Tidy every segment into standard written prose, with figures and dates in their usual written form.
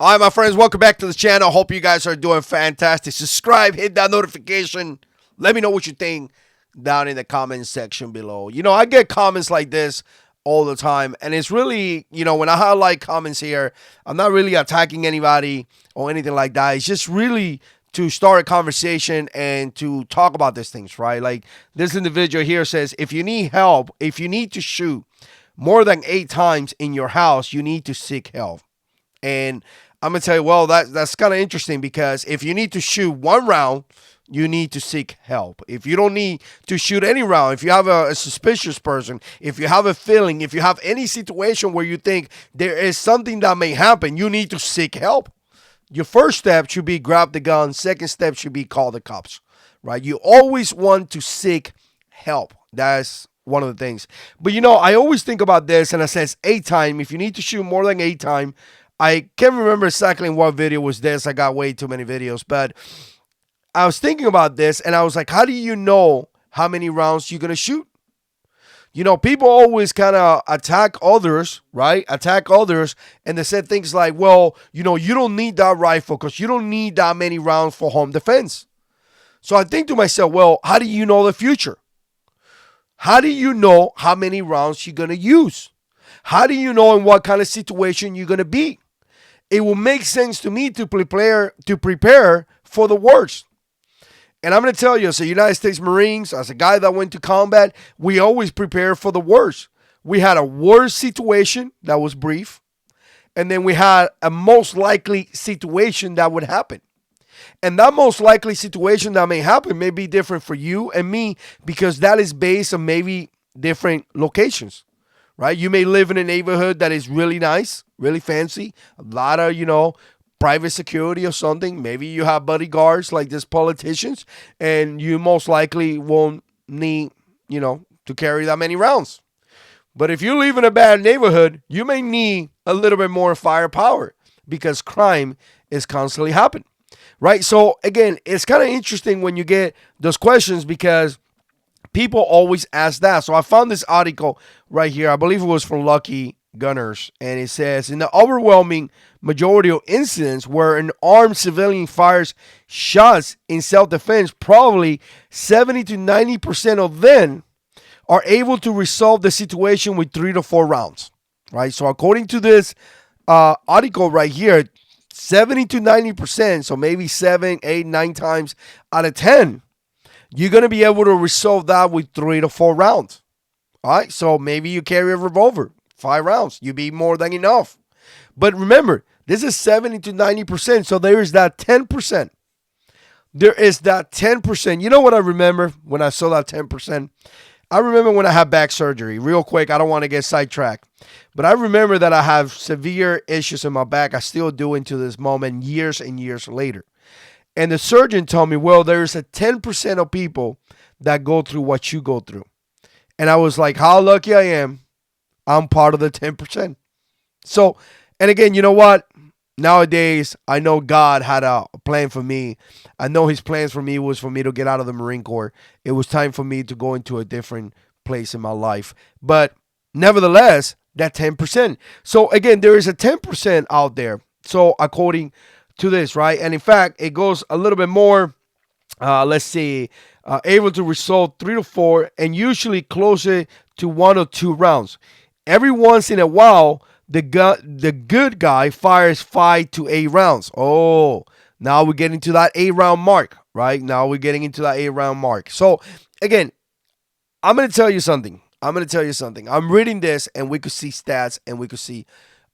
All right, my friends, welcome back to the channel. Hope you guys are doing fantastic. Subscribe, hit that notification. Let me know what you think down in the comment section below. I get comments like this all the time, and it's really, when I highlight comments here, I'm not really attacking anybody or anything like that. It's just really to start a conversation and to talk about these things, right? Like this individual here says, if you need help, if you need to shoot more than 8 times in your house, you need to seek help. And I'm gonna tell you, well, that's kind of interesting because if you need to shoot 1 round, you need to seek help. If you don't need to shoot any round, if you have a suspicious person, if you have a feeling, if you have any situation where you think there is something that may happen, you need to seek help. Your first step should be grab the gun. Second step should be call the cops, right? You always want to seek help. That's one of the things. But I always think about this, and it says 8 times. If you need to shoot more than 8 times, I can't remember exactly in what video was this. I got way too many videos, but I was thinking about this, and I was like, how do you know how many rounds you're gonna shoot? People always kind of attack others, right? Attack others, and they said things like, well, you don't need that rifle because you don't need that many rounds for home defense. So I think to myself, well, how do you know the future? How do you know how many rounds you're going to use? How do you know in what kind of situation you're going to be? It will make sense to me to prepare for the worst. And I'm going to tell you, as a United States Marines, as a guy that went to combat, we always prepare for the worst. We had a worst situation that was brief, and then we had a most likely situation that would happen. And that most likely situation that may happen may be different for you and me because that is based on maybe different locations, right? You may live in a neighborhood that is really nice, really fancy, a lot of, private security or something. Maybe you have bodyguards like these politicians, and you most likely won't need, to carry that many rounds. But if you live in a bad neighborhood, you may need a little bit more firepower because crime is constantly happening, right? So again, it's kind of interesting when you get those questions because people always ask that. So I found this article right here. I believe it was from Lucky Gunners, and it says in the overwhelming majority of incidents where an armed civilian fires shots in self-defense, probably 70 to 90% of them are able to resolve the situation with 3 to 4 rounds, right? So according to this article right here, 70 to 90%, so maybe 7, 8, 9 times out of 10, you're going to be able to resolve that with 3 to 4 rounds. All right, so maybe you carry a revolver, 5 rounds. You'd be more than enough. But remember, this is 70 to 90%, so there is that 10%. There is that 10%. You know what I remember when I saw that 10%? I remember when I had back surgery. Real quick, I don't want to get sidetracked. But I remember that I have severe issues in my back. I still do into this moment years and years later. And the surgeon told me, well, there's a 10% of people that go through what you go through. And I was like, how lucky I am. I'm part of the 10%. So, and again, you know what? Nowadays, I know God had a plan for me. I know his plans for me was for me to get out of the Marine Corps. It was time for me to go into a different place in my life. But nevertheless, that 10%. So again, there is a 10% out there. So according to this, right? And in fact, it goes a little bit more, let's see, able to resolve 3 to 4 and usually closer to 1 or 2 rounds. Every once in a while, the good guy fires 5 to 8 rounds. Oh, now we're getting to that 8-round mark, right? Now we're getting into that 8-round mark. So again, I'm going to tell you something. I'm reading this, and we could see stats, and we could see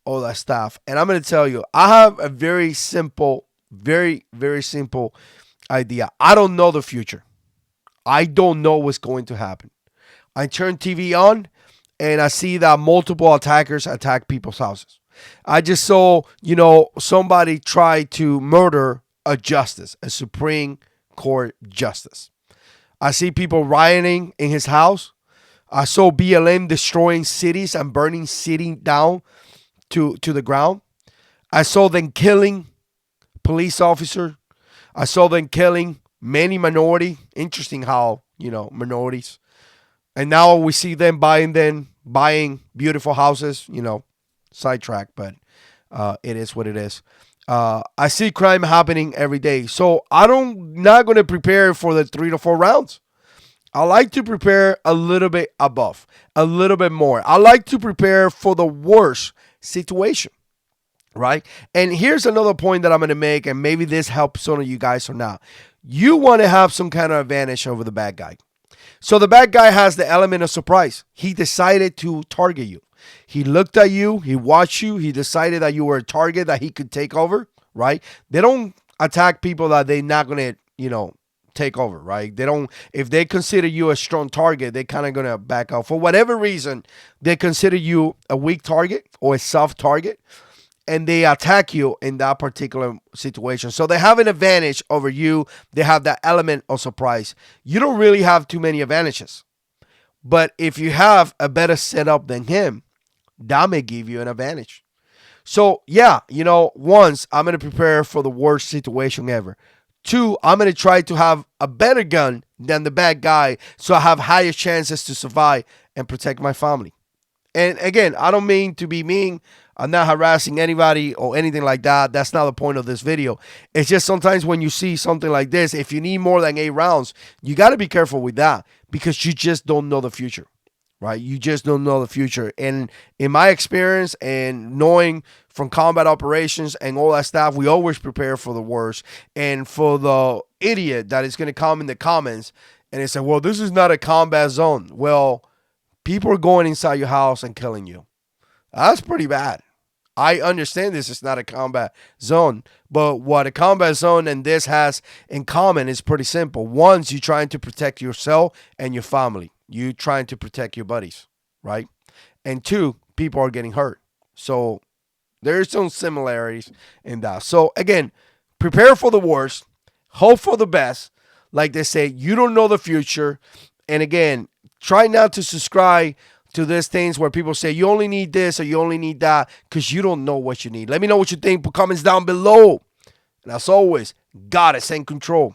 all that stuff. And I'm going to tell you, I have a very simple, very, very simple idea. I don't know the future. I don't know what's going to happen. I turn TV on, and I see that multiple attackers attack people's houses. I just saw, somebody try to murder a justice, a Supreme Court justice. I see people rioting in his house. I saw BLM destroying cities and burning cities down to the ground. I saw them killing police officers. I saw them killing many minority. Interesting how, minorities. And now we see them buying beautiful houses, sidetrack. But It is what it is. I see crime happening every day, so I don't not going to prepare for the 3 to 4 rounds. I like to prepare a little bit above, a little bit more. I like to prepare for the worst situation, right? And here's another point that I'm going to make, and maybe this helps some of you guys or not. You want to have some kind of advantage over the bad guy. So the bad guy has the element of surprise. He decided to target you. He looked at you, he watched you, he decided that you were a target that he could take over, right? They don't attack people that they're not going to, take over, right? They don't, if they consider you a strong target, they're kind of going to back out. For whatever reason, they consider you a weak target or a soft target, and they attack you in that particular situation. So they have an advantage over you. They have that element of surprise. You don't really have too many advantages. But if you have a better setup than him, that may give you an advantage. So, yeah, once I'm going to prepare for the worst situation ever. Two, I'm going to try to have a better gun than the bad guy so I have higher chances to survive and protect my family. And again, I don't mean to be mean. I'm not harassing anybody or anything like that. That's not the point of this video. It's just sometimes when you see something like this, if you need more than 8 rounds, you got to be careful with that because you just don't know the future, right? You just don't know the future. And in my experience and knowing from combat operations and all that stuff, we always prepare for the worst. And for the idiot that is going to come in the comments and they say, well, this is not a combat zone. Well, people are going inside your house and killing you. That's pretty bad. I understand this is not a combat zone, but what a combat zone and this has in common is pretty simple. One, you're trying to protect yourself and your family. You're trying to protect your buddies, right? And two, people are getting hurt. So there's some similarities in that. So again, prepare for the worst, hope for the best. Like they say, you don't know the future. And again, try not to subscribe to these things where people say you only need this or you only need that because you don't know what you need. Let me know what you think. Put comments down below. And as always, God is in control.